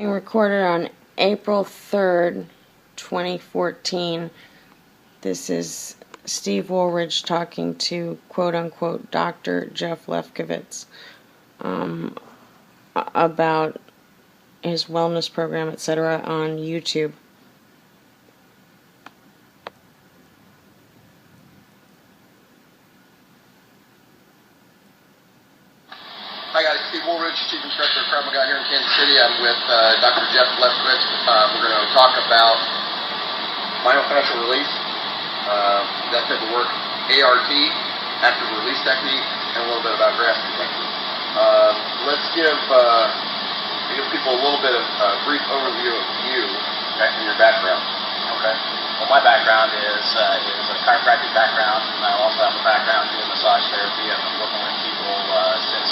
Recorded on April 3rd, 2014. This is Steve Woolridge talking to quote-unquote Dr. Jeff Lefkovitz about his wellness program, etc. on YouTube. Hi guys, Steve Woolridge, Chief Instructor of Krav Maga here in Kansas City. I'm with Dr. Jeff Lefkovitz. We're going to talk about myofascial release, that type of work, ART, active release technique, and a little bit about grasping technique. Let's give people a little bit of a brief overview of you and your background. Okay. Well, my background is a chiropractic background, and I also have a background in massage therapy. I've been working with people since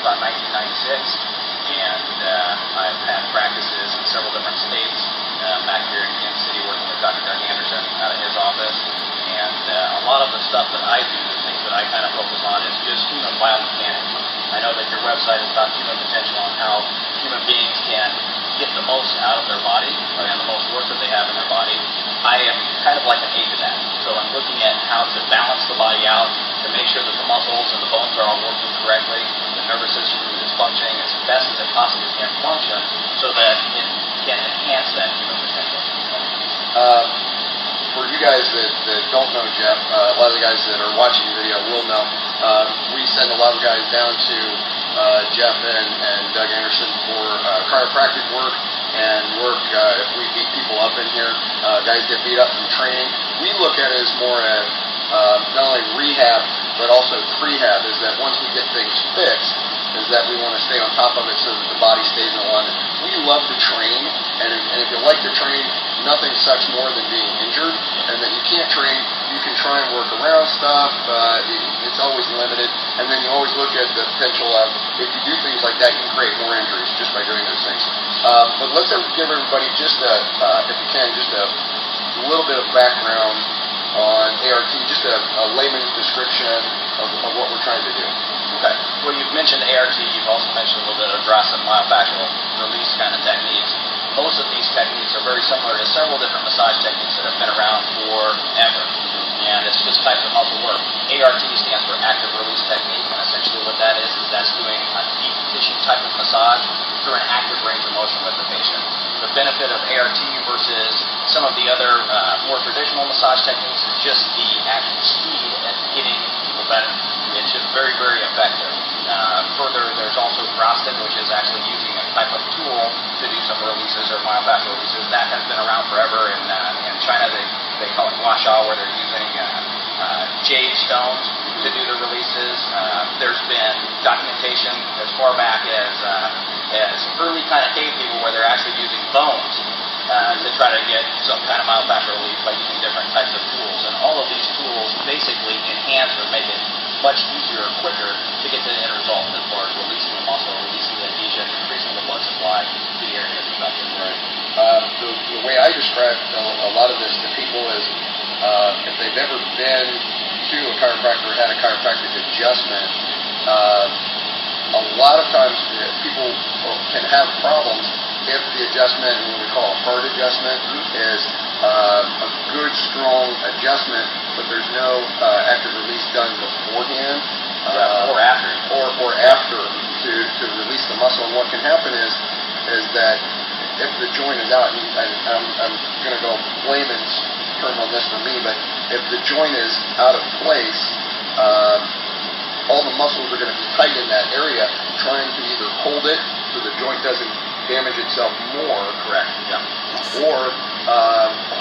about 1996, and I've had practices in several different states. Back here in Kansas City, working with Dr. Doug Anderson out of his office, and a lot of the stuff that I do, the things that I kind of focus on, is just human biomechanics. I know that your website is about human potential and how human beings can get the most out of their body and the most work that they have in their body. I am kind of like an aid to that. So I'm looking at how to balance the body out to make sure that the muscles and the bones are all working correctly, the nervous system is functioning as best as it possibly can function so that it can enhance that human potential. For you guys that don't know Jeff, a lot of the guys that are watching the video will know, we send a lot of guys down to Jeff and Doug Anderson for chiropractic work and work. If we beat people up in here, guys get beat up from training. We look at it as more of not only rehab but also prehab, is that once we get things fixed, is that we want to stay on top of it so that the body stays in alignment. We love to train, and if you like to train, nothing sucks more than being injured, and that you can't train, you can try and work around stuff, it's always limited, and then you always look at the potential of, if you do things like that, you can create more injuries just by doing those things. But let's give everybody just if you can, just a little bit of background on ART, just a layman's description of what we're trying to do. Okay. Well, you've mentioned ART. You've also mentioned a little bit of Grasp and myofascial release kind of techniques. Most of these techniques are very similar to several different massage techniques that have been around forever. And it's just types of muscle work. ART stands for active release technique, and essentially what that is that's doing a deep tissue type of massage through an active range of motion with the patient. The benefit of ART versus some of the other more traditional massage techniques is just the actual speed at getting people better. It's just very, very effective. Further, there's also Graston, which is actually using a type of tool to do some releases or myofascial releases. That has been around forever. In China, they call it gua sha, where they're using jade stones to do the releases. There's been documentation as far back as early kind of cave people where they're actually using bones to try to get some kind of myofascial relief by using different types of tools. And all of these tools basically enhance or make it much easier or quicker to get to the end result as far as releasing the muscle, releasing the adhesion, increasing the blood supply to the area affected. Right. The way I describe a lot of this to people is if they've ever been to a chiropractor or had a chiropractic adjustment, a lot of times people can have problems if the adjustment, what we call a hard adjustment, is a good, strong adjustment, but there's no active release done beforehand, or after, or after to release the muscle. And what can happen is that if the joint is out, and I'm going to go layman's term on this for me, but if the joint is out of place, all the muscles are going to be tight in that area, trying to either hold it so the joint doesn't damage itself more, correct, yeah, or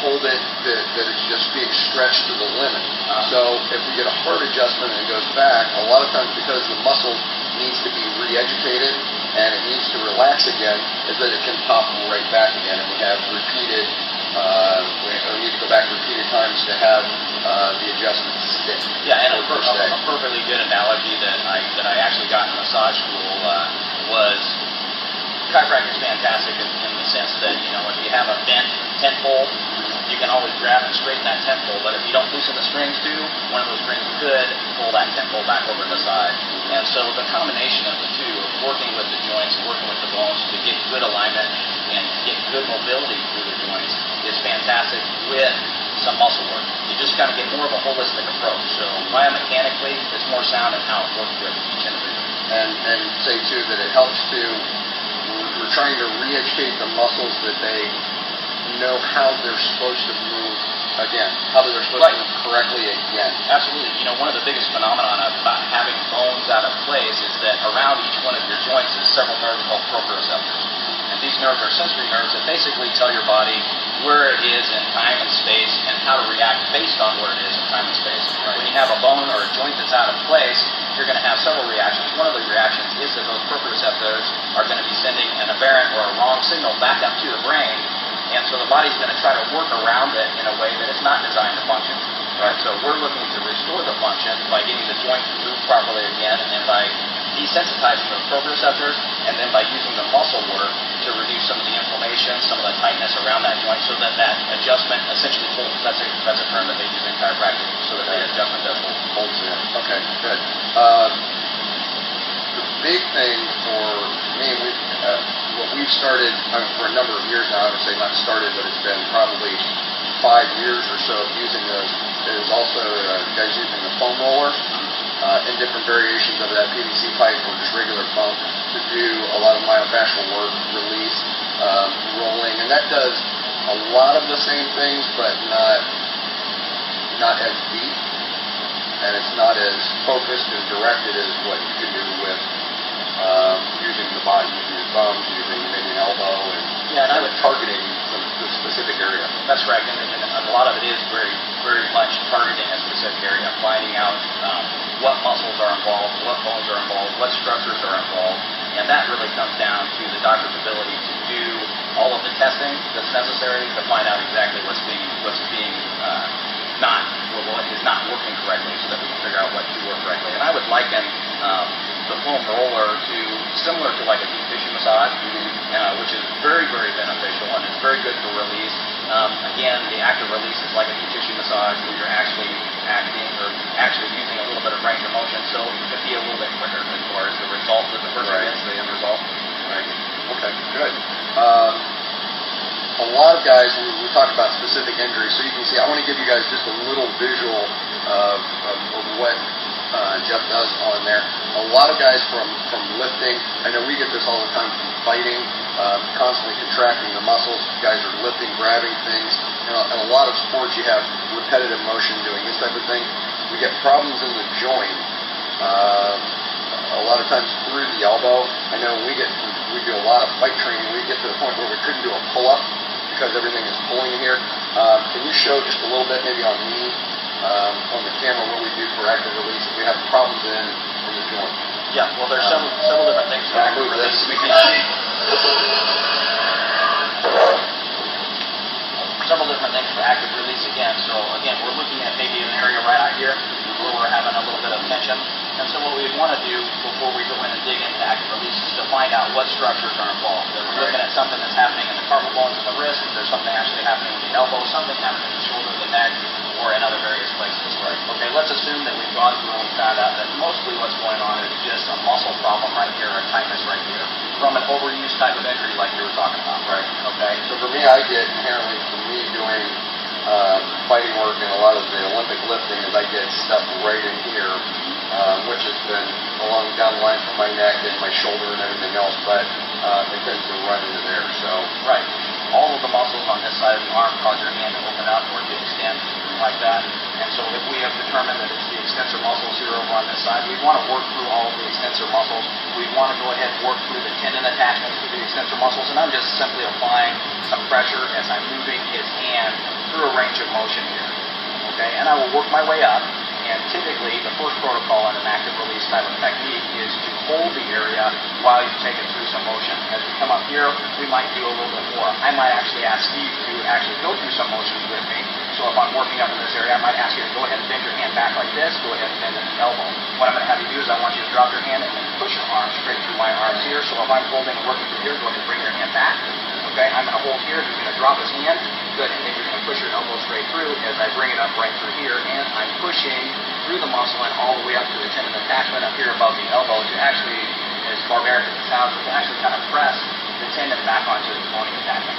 hold it that it's just being stretched to the limit. So if we get a hard adjustment and it goes back, a lot of times because the muscle needs to be re-educated and it needs to relax again, is that it can pop right back again, and we have repeated, we need to go back repeated times to have the adjustment stick. Yeah, and a perfectly good analogy that I actually got in massage school was chiropractic is fantastic in the sense that, you know, if you have a bent tent pole, you can always grab and straighten that tent pole, but if you don't loosen the strings too, one of those strings could pull that tent pole back over the side. And so the combination of the two, of working with the joints, working with the bones to get good alignment and get good mobility through the joints is fantastic with some muscle work. You just kind of get more of a holistic approach. So biomechanically, it's more sound in how it works with each individual. And say too that it helps to, we're trying to re-educate the muscles that they know how they're supposed to move again, how they're supposed to move correctly again. Absolutely. You know, one of the biggest phenomena about having bones out of place is that around each one of your joints is several nerves called proprioceptors. And these nerves are sensory nerves that basically tell your body where it is in time and space and how to react based on where it is in time and space. When you have a bone or a joint that's out of place, you're going to have several reactions. One of the reactions is that those proprioceptors are going to be sending an aberrant or a wrong signal back up to the brain, and so the body's going to try to work around it in a way that it's not designed to function. Right? So we're looking to restore the function by getting the joint to move properly again, and by desensitizing those proprioceptors, and then by using the muscle work to reduce some of the inflammation, some of the tightness around that joint, so that that adjustment essentially holds. That's a term that they use in chiropractic, so that the adjustment does holds in. Okay, good. The big thing for me, what we've started for a number of years now, I would say not started, but it's been probably 5 years or so of using those, is also guys using the foam roller in different variations of that PVC pipe or just regular foam to do a lot of myofascial work, release, rolling, and that does a lot of the same things, but not as deep, and it's not as focused and directed as what you can do with using the body, using your thumbs, using maybe an elbow, and targeting the specific area. That's right, and a lot of it is very, very much targeting a specific area, finding out what muscles are involved, what bones are involved, what structures are involved, and that really comes down to the doctor's ability to do all of the testing that's necessary to find out exactly what is not working correctly, so that we can figure out what to work correctly. And I would liken the foam roller to similar to like a deep tissue massage, which is very, very beneficial, and it's very good for release. Again, the active release is like a deep tissue massage, where you're actually using a little bit of range of motion, so it can be a little bit quicker as far as the result that the person gets, the end result. Right. Okay, good. A lot of guys, we talk about specific injuries, so you can see, I want to give you guys just a little visual of what Jeff does on there. A lot of guys from lifting, I know we get this all the time from fighting, constantly contracting the muscles. Guys are lifting, grabbing things. In a lot of sports, you have repetitive motion doing this type of thing. We get problems in the joint. A lot of times through the elbow. I know we do a lot of fight training. We get to the point where we couldn't do a pull-up because everything is pulling in here. Can you show just a little bit, maybe on me, on the camera, what we do for active release if we have problems in the joint? Yeah, well, there's several different things for active release. We can see several different things for active release again. So again, we're looking at maybe an area right out here where we're having a little bit of tension. And so what we want to do before we go in and dig into active release is to find out what structures are involved. If we're looking at something that's happening in the carpal bones in the wrist, if there's something actually happening in the elbow, something happening in the shoulder, the neck, or in other various places. Right. Okay, let's assume that we've gone through and we found out that mostly what's going on is just a muscle problem right here, a tightness right here, from an overuse type of injury like you were talking about. Right. Okay. So for me, I get inherently, from me doing fighting work and a lot of the Olympic lifting, is I get stuff right in here, which has been along down the line from my neck and my shoulder and everything else, but it tends to run into there. So right. All of the muscles on this side of the arm cause your hand to open up or to extend like that. And so if we have determined that it's the extensor muscles here over on this side, we want to work through all of the extensor muscles. We want to go ahead and work through the tendon attachments to the extensor muscles, and I'm just simply applying some pressure as I'm moving his hand through a range of motion here. Okay, and I will work my way up. And typically, the first protocol in an active release type of technique is to hold the area while you take it through some motion. As we come up here, we might do a little bit more. I might actually ask Steve to actually go through some motions with me. So if I'm working up in this area, I might ask you to go ahead and bend your hand back like this. Go ahead and bend at the elbow. What I'm going to have you do is I want you to drop your hand and then push your arm straight through my arms here. So if I'm holding and working through here, go ahead and bring your hand back. Okay, I'm going to hold here. He's going to drop his hand. Good, and then you're going to push your elbow straight through as I bring it up right through here, and I'm pushing through the muscle and all the way up to the tendon attachment up here above the elbow to actually, as barbaric pounds, we can actually kind of press the tendon back onto its bony attachment.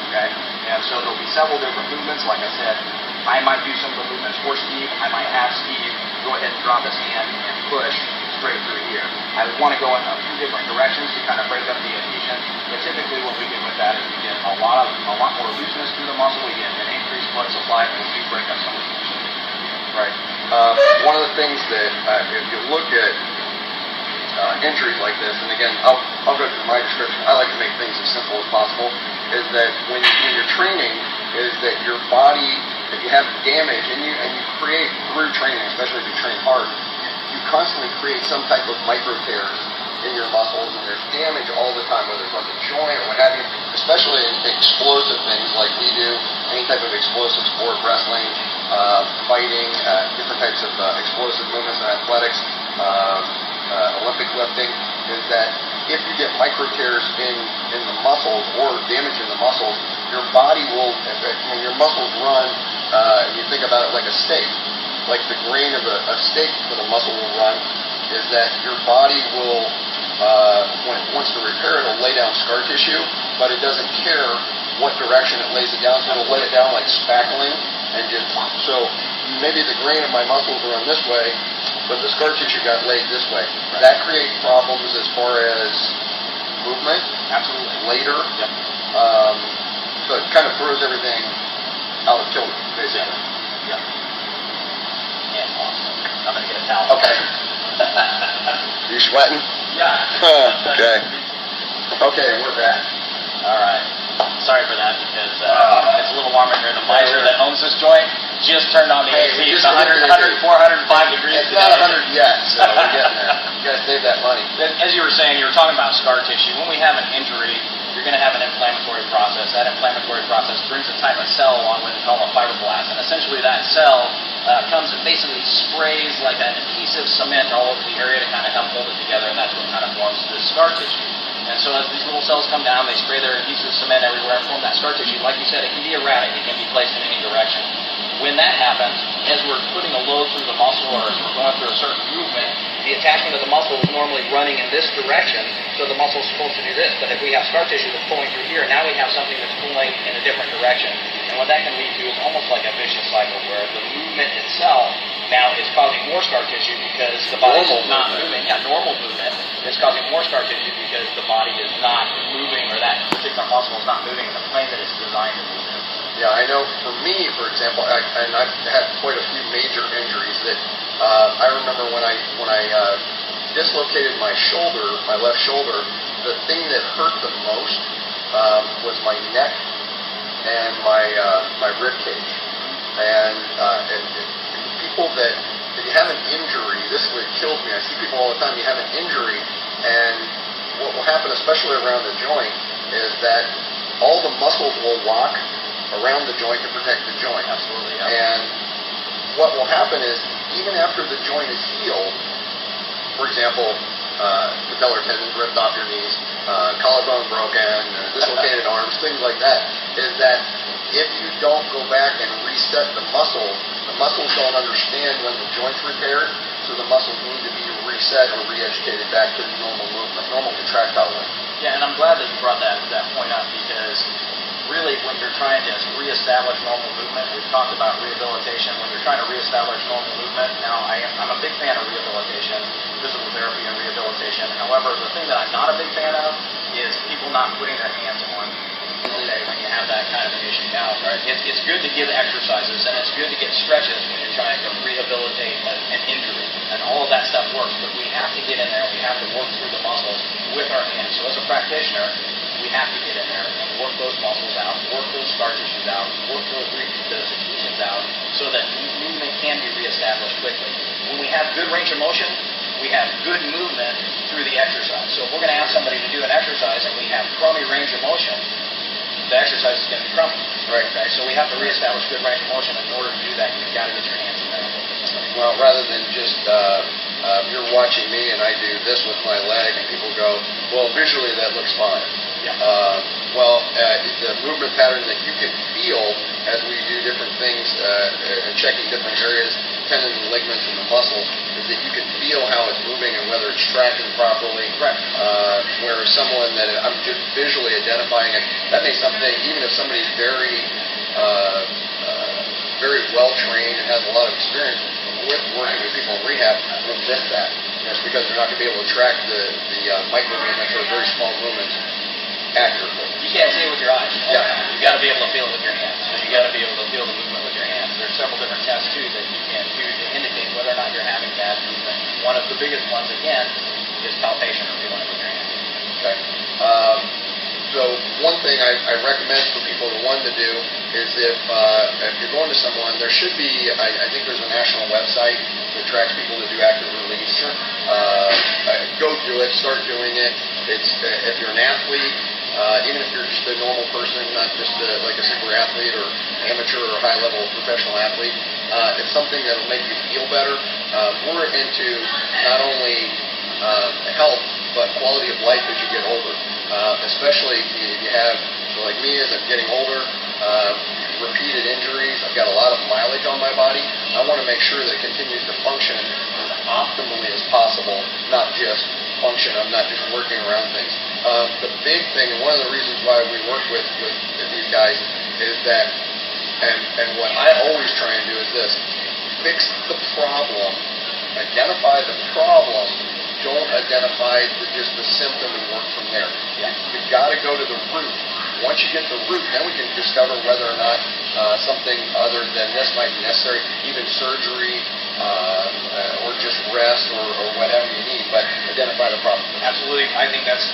Okay? And so there'll be several different movements. Like I said, I might do some of the movements for Steve. I might have Steve go ahead and drop his hand and push straight through here. I would want to go in a few different directions to kind of break up the adhesion. But typically what we get with that is we get a lot more looseness through the muscle. We get an increased blood supply, and we do break up some of the adhesion. Right. One of the things that if you look at injuries like this, and again, I'll go through my description. I like to make things as simple as possible. Is that when you're training, is that your body, if you have damage, and you create through training, especially if you train hard, you constantly create some type of micro tears in your muscles, and there's damage all the time, whether it's on the joint or what have you, especially in explosive things like we do, any type of explosive sport, wrestling, fighting, different types of explosive movements in athletics, Olympic lifting, is that if you get micro tears in the muscles or damage in the muscles, your body will, when your muscles run, you think about it like a steak, like the grain of a steak that a muscle will run, is that your body will, when it wants to repair it, it'll lay down scar tissue, but it doesn't care what direction it lays it down, so it'll lay it down like spackling, and just, so maybe the grain of my muscles run this way, but the scar tissue got laid this way. Right. That creates problems as far as movement. Absolutely. Later. Yep. So it kind of throws everything out of kilter, basically. Yep. Yeah. I'm going to get a towel. Okay. You sweating? Yeah. Okay. Okay, we're back. All right. Sorry for that, because it's a little warmer here. The visor that owns this joint just turned on the AC. It's 100, 104, 105 degrees It's today. not 100 yet, so we're getting there. You guys save that money. As you were saying, you were talking about scar tissue. When we have an injury, you're going to have an inflammatory process. That inflammatory process brings a type of cell along with it called a fibroblast. And essentially that cell comes and basically sprays like an adhesive cement all over the area to kind of help hold it together, and that's what kind of forms this scar tissue. And so as these little cells come down, they spray their adhesive cement everywhere and form that scar tissue. Like you said, it can be erratic. It can be placed in any direction. When that happens, as we're putting a load through the muscle or as we're going through a certain movement, the attachment of the muscle is normally running in this direction, so the muscle is supposed to do this. But if we have scar tissue that's pulling through here, now we have something that's pulling in a different direction. And what that can lead to is almost like a vicious cycle where the movement itself now is causing more scar tissue because the body is not moving. Yeah, normal movement is causing more scar tissue because the body is not moving, or that particular muscle is not moving in the plane that it's designed to move in. Yeah, I know for me, for example, and I've had quite a few major injuries that I remember when I dislocated my shoulder, my left shoulder, the thing that hurt the most was my neck and my rib cage. And people that if you have an injury, this is what kills me. I see people all the time, you have an injury, and what will happen, especially around the joint, is that all the muscles will lock around the joint to protect the joint. Absolutely, yeah. And what will happen is, even after the joint is healed, for example, patellar tendons ripped off your knees, collarbone broken, dislocated arms, things like that, is that if you don't go back and reset the muscles don't understand when the joint's repaired, so the muscles need to be reset or re-educated back to the normal movement, normal contractile length. Yeah, and I'm glad that you brought that point up, because really when you're trying to reestablish normal movement, we've talked about rehabilitation. When you're trying to reestablish normal movement, now I'm a big fan of rehabilitation, physical therapy and rehabilitation. However, the thing that I'm not a big fan of is people not putting their hands on. Okay, when you have that kind of an issue. Now, right, it's good to give exercises, and it's good to get stretches when you're trying to rehabilitate an injury, and all of that stuff works, but we have to get in there, we have to work through the muscles with our hands. So as a practitioner, we have to get in there and work those muscles out, work those scar tissues out, work those adhesions out, so that movement can be reestablished quickly. When we have good range of motion, we have good movement through the exercise. So if we're going to ask somebody to do an exercise and we have crummy range of motion, the exercise is going to be crummy. Right. Okay, so we have to reestablish good range of motion. In order to do that, you've got to get your hands in there and work with somebody. Well, rather than just you're watching me and I do this with my leg and people go, well, visually that looks fine. Yeah. The movement pattern that you can feel as we do different things and checking different areas tendons and ligaments in the muscle is that you can feel how it's moving and whether it's tracking properly. Right. Whereas someone that I'm just visually identifying it, that may something, even if somebody's very well trained and has a lot of experience with working with people in rehab, will miss that. And that's because they're not going to be able to track the micro movements or very small movements accurately. You can't see it with your eyes. Yeah. You got to be able to feel it with your hands. So you got to be able to feel the movement with your hands. There's several different tests too that you can do to indicate whether or not you're having bad movement. One of the biggest ones, again, is palpation or feeling it with your hands. Okay. So one thing I recommend for people to do is if you're going to someone, there should be, I think there's a national website that tracks people that do active release. Sure. Go do it, start doing it. It's if you're an athlete, even if you're just a normal person, not just like a super athlete or amateur or high-level professional athlete, it's something that'll make you feel better. We're into not only health, but quality of life as you get older. Especially if you have, so like me, as I'm getting older, repeated injuries, I've got a lot of mileage on my body. I want to make sure that it continues to function as optimally as possible, not just function. I'm not just working around things. The big thing, and one of the reasons why we work with these guys is that, and what I always try and do is this: fix the problem, identify the problem. Don't identify just the symptom and work from there. Yeah. You've got to go to the root. Once you get the root, then we can discover whether or not something other than this might be necessary, even surgery or just rest or whatever you need, but identify the problem. Absolutely. I think that's,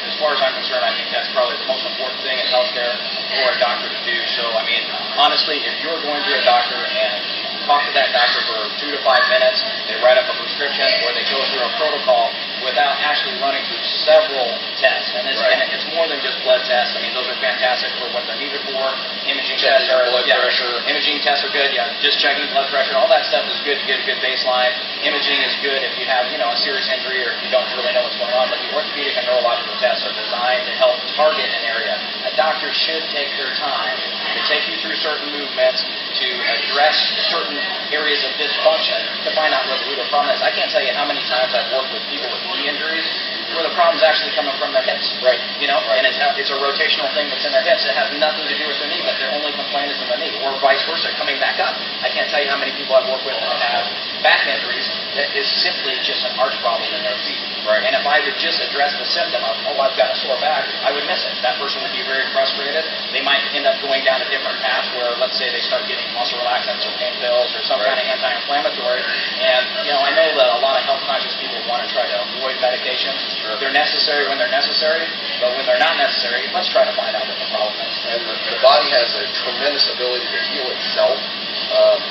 as far as I'm concerned, I think that's probably the most important thing in healthcare for a doctor to do. So, I mean, honestly, if you're going to a doctor and talk to that doctor for 2 to 5 minutes, they write up a prescription, or they go through a protocol without actually running through several tests. And it's more than just blood tests. I mean, those are fantastic for what they're needed for. Imaging tests are blood pressure. Imaging tests are good. Yeah, just checking blood pressure. All that stuff is good to get a good baseline. Imaging is good if you have, a serious injury or if you don't really know what's going on. But the orthopedic and neurological tests are designed to help target an area. A doctor should take their time to take you through certain movements, to address certain areas of dysfunction, to find out what the root of the problem is. I can't tell you how many times I've worked with people with knee injuries where the problem's actually coming from their hips. Right. And it's a rotational thing that's in their hips. It has nothing to do with their knee, but their only complaint is in the knee, or vice versa, coming back up. I can't tell you how many people I've worked with that have back injuries that is simply just an arch problem in their feet. Right. And if I would just address the symptom of, I've got a sore back, I would miss it. That person would be very frustrated. They might end up going down a different path where, let's say, they start getting muscle relaxants or pain pills or some kind of anti-inflammatory. And, I know that a lot of health-conscious people want to try to avoid medications. Sure. They're necessary when they're necessary, but when they're not necessary, let's try to find out what the problem is. And the body has a tremendous ability to heal itself.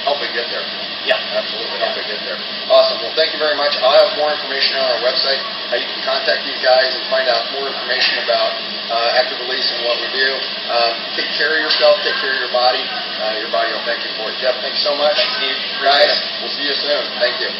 Help it get there. Yeah. Absolutely. Help it get there. Awesome. Well, thank you very much. I'll have more information on our website. You can contact these guys and find out more information about active release and what we do. Take care of yourself. Take care of your body. Your body will thank you for it. Jeff, thanks so much. Thanks, Steve. Guys, we'll see you soon. Thank you.